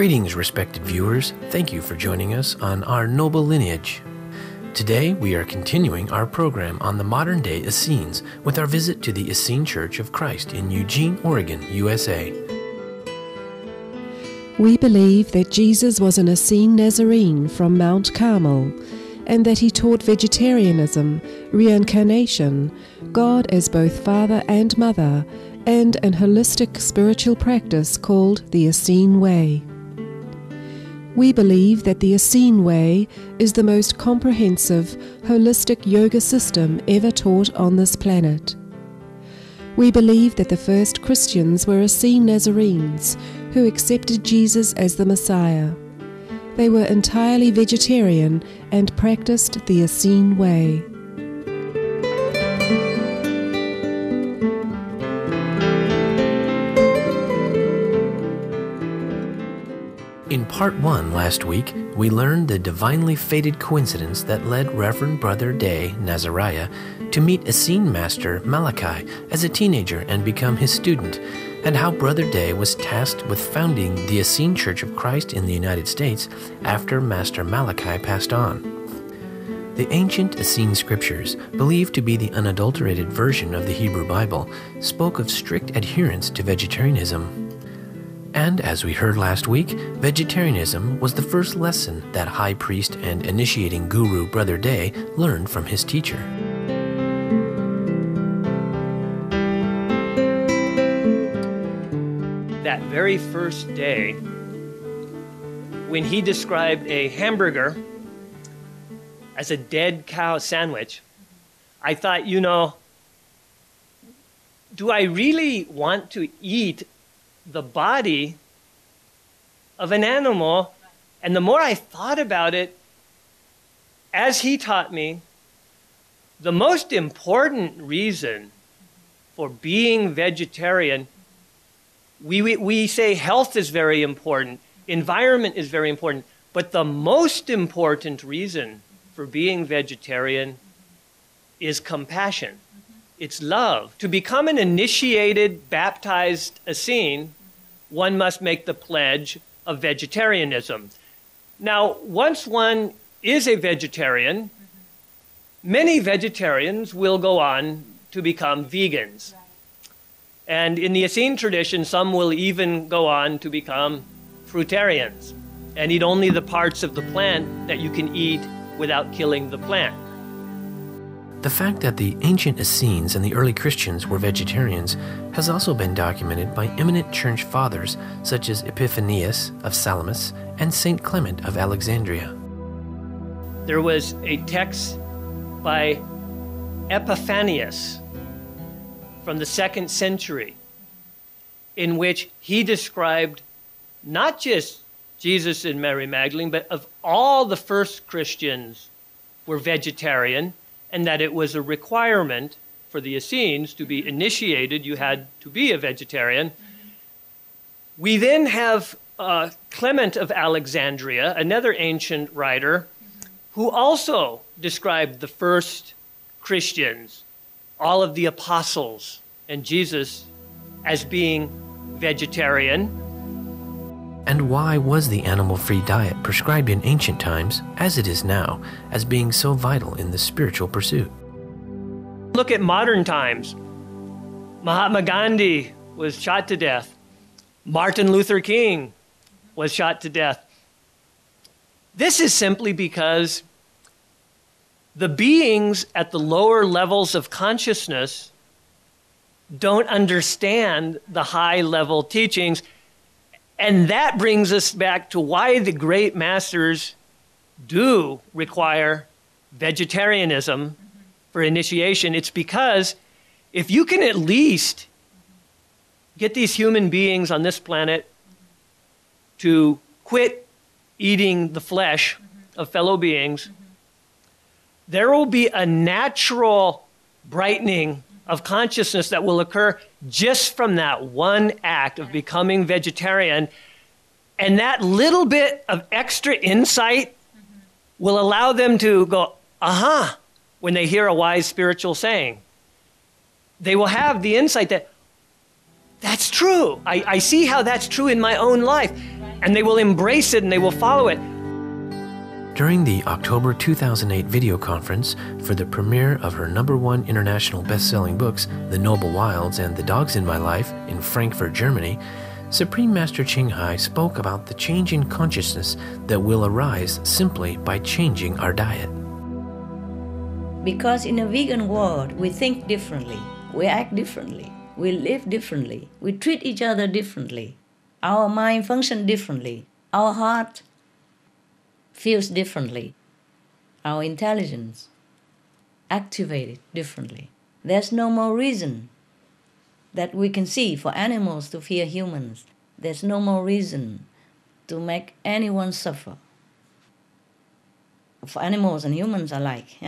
Greetings, respected viewers. Thank you for joining us on our noble lineage. Today, we are continuing our program on the modern-day Essenes with our visit to the Essene Church of Christ in Eugene, Oregon, USA. We believe that Jesus was an Essene Nazarene from Mount Carmel, and that he taught vegetarianism, reincarnation, God as both Father and Mother, and an holistic spiritual practice called the Essene Way. We believe that the Essene Way is the most comprehensive, holistic yoga system ever taught on this planet. We believe that the first Christians were Essene Nazarenes who accepted Jesus as the Messiah. They were entirely vegetarian and practiced the Essene Way. In part 1 last week, we learned the divinely fated coincidence that led Reverend Brother Day, Nazariah, to meet Essene Master Malachi as a teenager and become his student, and how Brother Day was tasked with founding the Essene Church of Christ in the United States after Master Malachi passed on. The ancient Essene scriptures, believed to be the unadulterated version of the Hebrew Bible, spoke of strict adherence to vegetarianism. And as we heard last week, vegetarianism was the first lesson that High Priest and initiating guru Brother Day learned from his teacher. That very first day, when he described a hamburger as a dead cow sandwich, I thought, do I really want to eat the body of an animal? And the more I thought about it, as he taught me, the most important reason for being vegetarian, we say health is very important, environment is very important, but the most important reason for being vegetarian is compassion. It's love. To become an initiated, baptized Essene, one must make the pledge of vegetarianism. Now, once one is a vegetarian, many vegetarians will go on to become vegans. And in the Essene tradition, some will even go on to become fruitarians and eat only the parts of the plant that you can eat without killing the plant. The fact that the ancient Essenes and the early Christians were vegetarians has also been documented by eminent church fathers such as Epiphanius of Salamis and Saint Clement of Alexandria. There was a text by Epiphanius from the 2nd century in which he described not just Jesus and Mary Magdalene, but of all the first Christians were vegetarian, and that it was a requirement for the Essenes to be initiated. You had to be a vegetarian. We then have Clement of Alexandria, another ancient writer, who also described the first Christians, all of the apostles, and Jesus as being vegetarian. And why was the animal-free diet prescribed in ancient times, as it is now, as being so vital in the spiritual pursuit? Look at modern times. Mahatma Gandhi was shot to death. Martin Luther King was shot to death. This is simply because the beings at the lower levels of consciousness don't understand the high-level teachings. And that brings us back to why the great masters do require vegetarianism for initiation. It's because if you can at least get these human beings on this planet to quit eating the flesh of fellow beings, there will be a natural brightening of consciousness that will occur just from that one act of becoming vegetarian. And that little bit of extra insight will allow them to go, aha, when they hear a wise spiritual saying. They will have the insight that, that's true. I see how that's true in my own life. and they will embrace it and they will follow it. During the October 2008 video conference for the premiere of her #1 international best-selling books, The Noble Wilds and The Dogs in My Life, in Frankfurt, Germany, Supreme Master Ching Hai spoke about the change in consciousness that will arise simply by changing our diet. Because in a vegan world, we think differently, we act differently, we live differently, we treat each other differently, our mind functions differently, our heart feels differently, our intelligence activated differently. There's no more reason that we can see for animals to fear humans. There's no more reason to make anyone suffer. For animals and humans alike,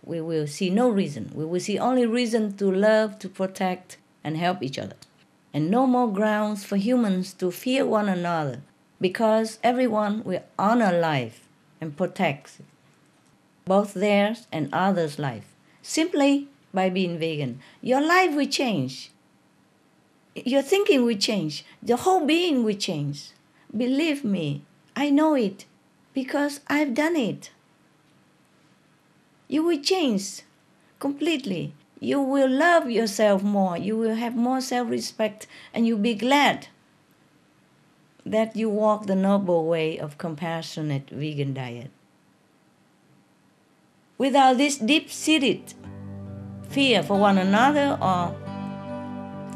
we will see no reason. We will see only reason to love, to protect, and help each other. And no more grounds for humans to fear one another, because everyone will honor life and protect both theirs and others' life. Simply by being vegan, your life will change. Your thinking will change. The whole being will change. Believe me, I know it because I've done it. You will change completely. You will love yourself more. You will have more self-respect, and you'll be glad that you walk the noble way of compassionate vegan diet. Without this deep-seated fear for one another or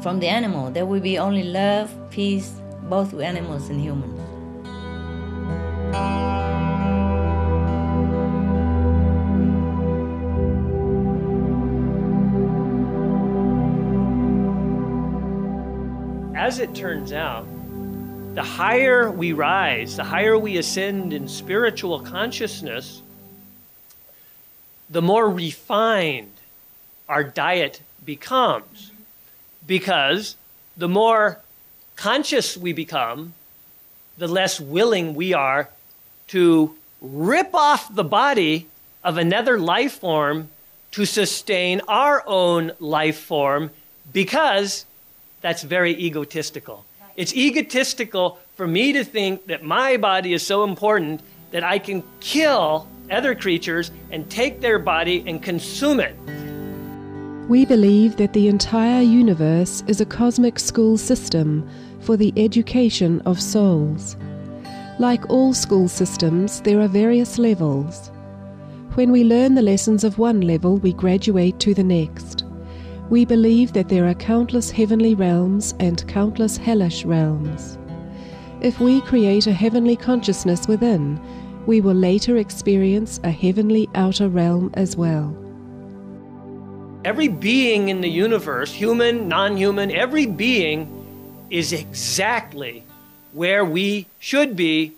from the animal, there will be only love, peace, both with animals and humans. As it turns out, the higher we rise, the higher we ascend in spiritual consciousness, the more refined our diet becomes. Because the more conscious we become, the less willing we are to rip off the body of another life form to sustain our own life form, because that's very egotistical. It's egotistical for me to think that my body is so important that I can kill other creatures and take their body and consume it. We believe that the entire universe is a cosmic school system for the education of souls. Like all school systems, there are various levels. When we learn the lessons of one level, we graduate to the next. We believe that there are countless heavenly realms and countless hellish realms. If we create a heavenly consciousness within, we will later experience a heavenly outer realm as well. Every being in the universe, human, non-human, every being is exactly where we should be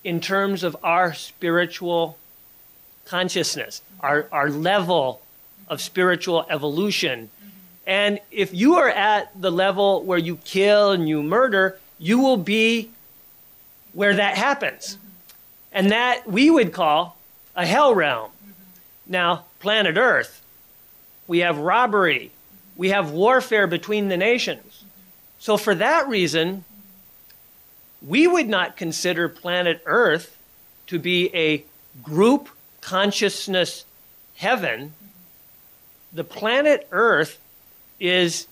in terms of our spiritual consciousness, our level of spiritual evolution. And if you are at the level where you kill and you murder, you will be where that happens. And that we would call a hell realm. Now, planet Earth, we have robbery, we have warfare between the nations. So for that reason, we would not consider planet Earth to be a group consciousness heaven. The planet Earth is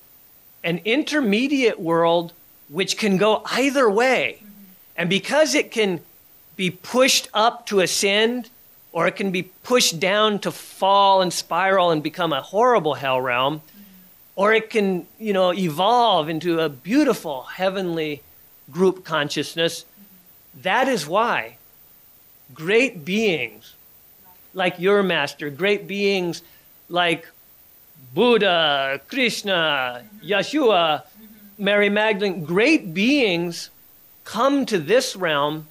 an intermediate world which can go either way. And because it can be pushed up to ascend, or it can be pushed down to fall and spiral and become a horrible hell realm, or it can, evolve into a beautiful heavenly group consciousness. That is why great beings like your master, great beings like Buddha, Krishna, Yahshua, Mary Magdalene, great beings come to this realm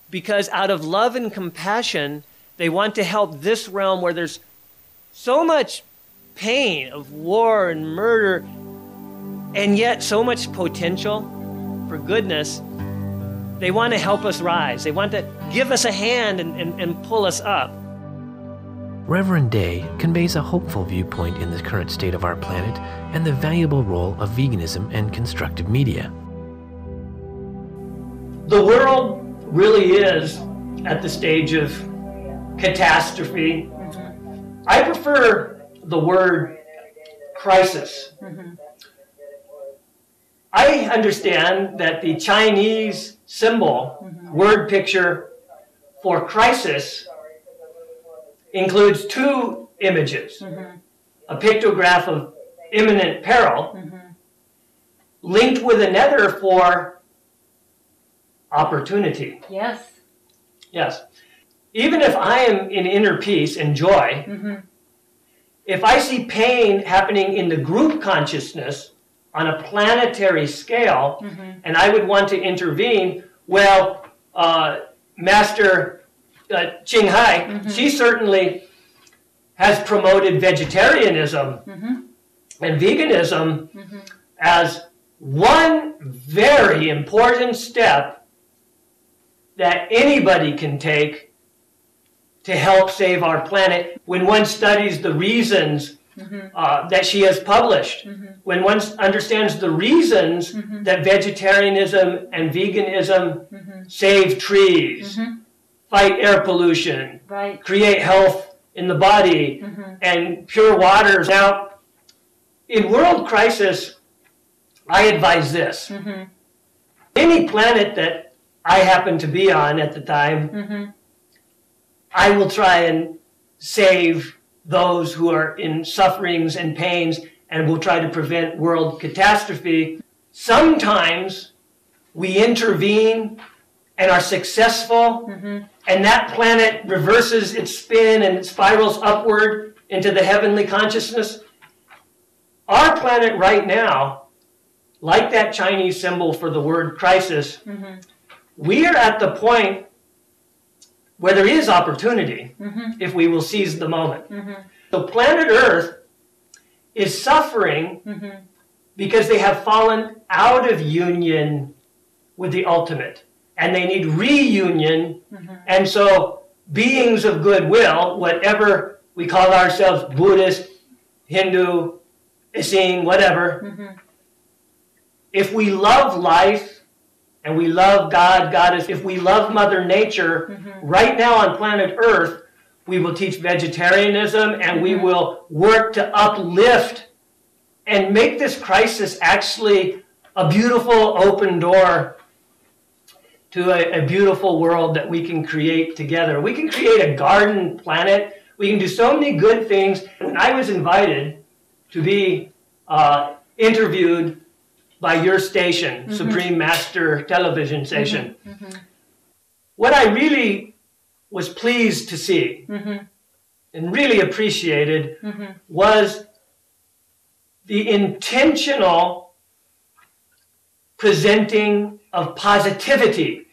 because out of love and compassion, they want to help this realm where there's so much pain of war and murder, and yet so much potential for goodness. They want to help us rise. They want to give us a hand and pull us up. Reverend Day conveys a hopeful viewpoint in the current state of our planet and the valuable role of veganism and constructive media. the world really is at the stage of catastrophe. I prefer the word crisis. I understand that the Chinese symbol, word picture for crisis includes two images. A pictograph of imminent peril linked with another for opportunity. Yes. Yes. Even if I am in inner peace and joy, if I see pain happening in the group consciousness on a planetary scale, and I would want to intervene, well, Master Ching Hai, she certainly has promoted vegetarianism and veganism as one very important step that anybody can take to help save our planet. When one studies the reasons that she has published, when one understands the reasons that vegetarianism and veganism save trees, fight air pollution, create health in the body, and pure waters. Now, in world crisis, I advise this. Any planet that I happen to be on at the time, I will try and save those who are in sufferings and pains, and will try to prevent world catastrophe. Sometimes we intervene and are successful, and that planet reverses its spin and it spirals upward into the heavenly consciousness. Our planet right now, like that Chinese symbol for the word crisis, we are at the point where there is opportunity if we will seize the moment. So planet Earth is suffering because they have fallen out of union with the ultimate, and they need reunion. And so beings of goodwill, whatever we call ourselves, Buddhist, Hindu, Essene, whatever, if we love life and we love God, Goddess, if we love Mother Nature, right now on planet Earth, we will teach vegetarianism, and we will work to uplift and make this crisis actually a beautiful open door to a beautiful world that we can create together. We can create a garden planet. We can do so many good things. When I was invited to be interviewed by your station, Supreme Master Television Station, what I really was pleased to see and really appreciated was the intentional presenting of positivity.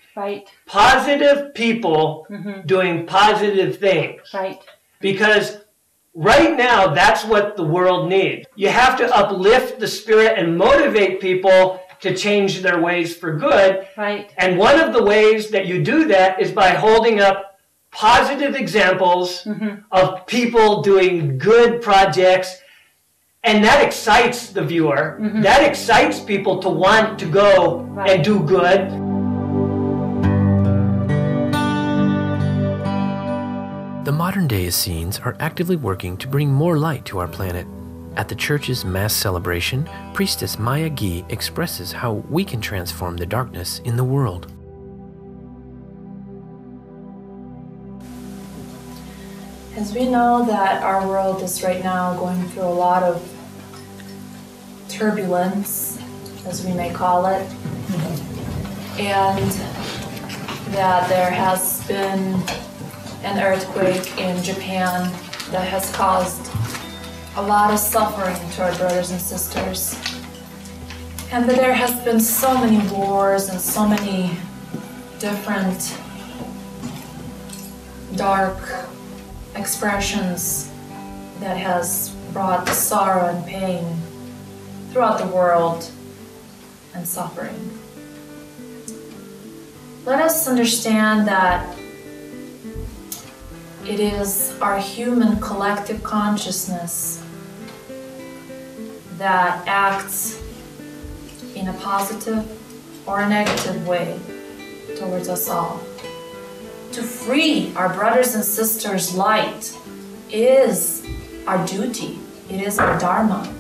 Positive people doing positive things. Because right now, that's what the world needs. You have to uplift the spirit and motivate people to change their ways for good. And one of the ways that you do that is by holding up positive examples of people doing good projects. And that excites the viewer. That excites people to want to go and do good. The modern-day Essenes are actively working to bring more light to our planet. At the church's mass celebration, Priestess Maya Gee expresses how we can transform the darkness in the world. As we know that our world is right now going through a lot of turbulence, as we may call it, and that there has been an earthquake in Japan that has caused a lot of suffering to our brothers and sisters, and that there has been so many wars and so many different dark expressions that has brought sorrow and pain throughout the world and suffering. Let us understand that it is our human collective consciousness that acts in a positive or a negative way towards us all. To free our brothers and sisters' light is our duty. It is our dharma.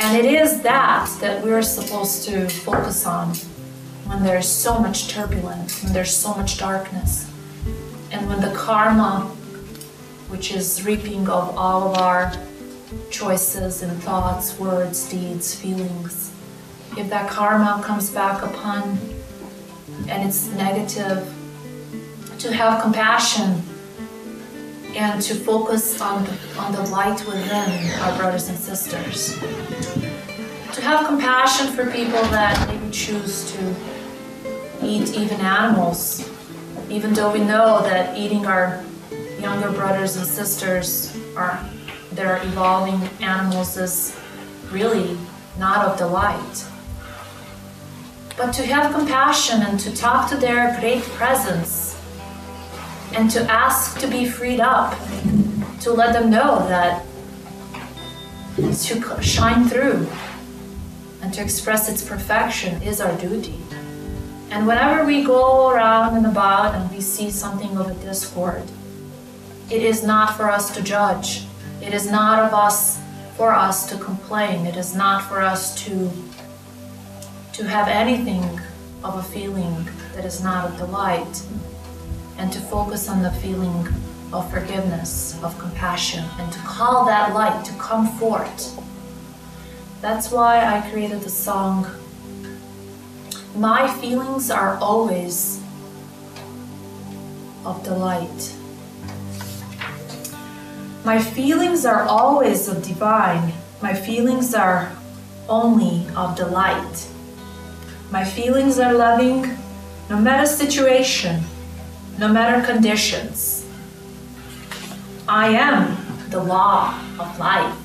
And it is that we're supposed to focus on when there's so much turbulence, when there's so much darkness, and when the karma, which is reaping of all of our choices and thoughts, words, deeds, feelings, if that karma comes back upon and it's negative, to have compassion and to focus on the light within our brothers and sisters. To have compassion for people that maybe choose to eat even animals, even though we know that eating our younger brothers and sisters, they're evolving animals, is really not of the light. But to have compassion and to talk to their great presence and to ask to be freed up, to let them know that to shine through and to express its perfection is our duty. And whenever we go around and about and we see something of a discord, it is not for us to judge. It is not for us to complain. It is not for us to have anything of a feeling that is not of the light, and to focus on the feeling of forgiveness, of compassion, and to call that light to come forth. That's why I created the song, "My feelings are always of the light." My feelings are always of divine. My feelings are only of the light. My feelings are loving, no matter situation, no matter conditions. I am the law of life.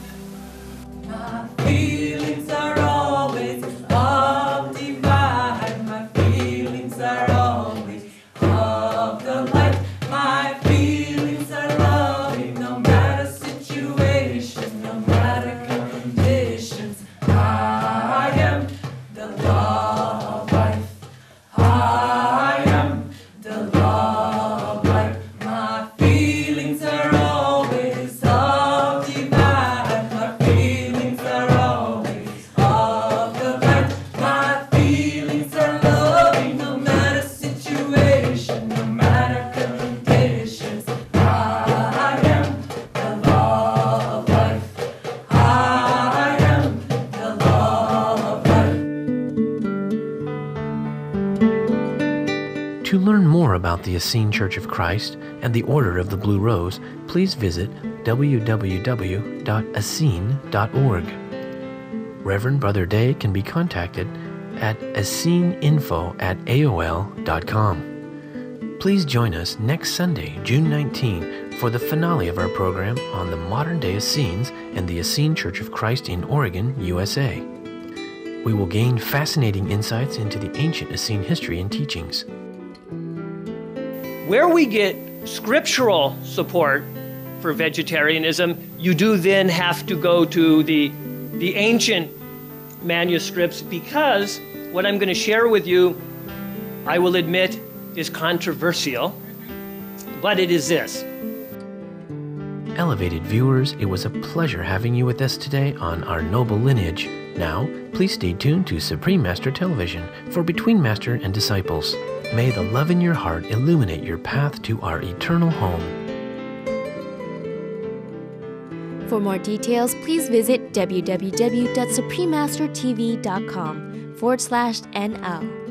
My feelings are always of divine. My feelings are always of the light. My feelings are loving, no matter situation, no matter conditions. I am the law of life. I am the law of life. My feelings are always of divine. My feelings are always of the light. My feelings are loving, no matter situation, no matter conditions. I am the law of life. I am the law of life. To learn more about the Essene Church of Christ and the Order of the Blue Rose, please visit www.essene.org. Reverend Brother Day can be contacted at esseneinfo@aol.com. Please join us next Sunday, June 19, for the finale of our program on the modern-day Essenes and the Essene Church of Christ in Oregon, USA. We will gain fascinating insights into the ancient Essene history and teachings. Where we get scriptural support for vegetarianism, you do then have to go to the ancient manuscripts, because what I'm going to share with you, I will admit, is controversial, but it is this. Elevated viewers, it was a pleasure having you with us today on our noble lineage. Now, please stay tuned to Supreme Master Television for Between Master and Disciples. May the love in your heart illuminate your path to our eternal home. For more details, please visit www.suprememastertv.com/NL.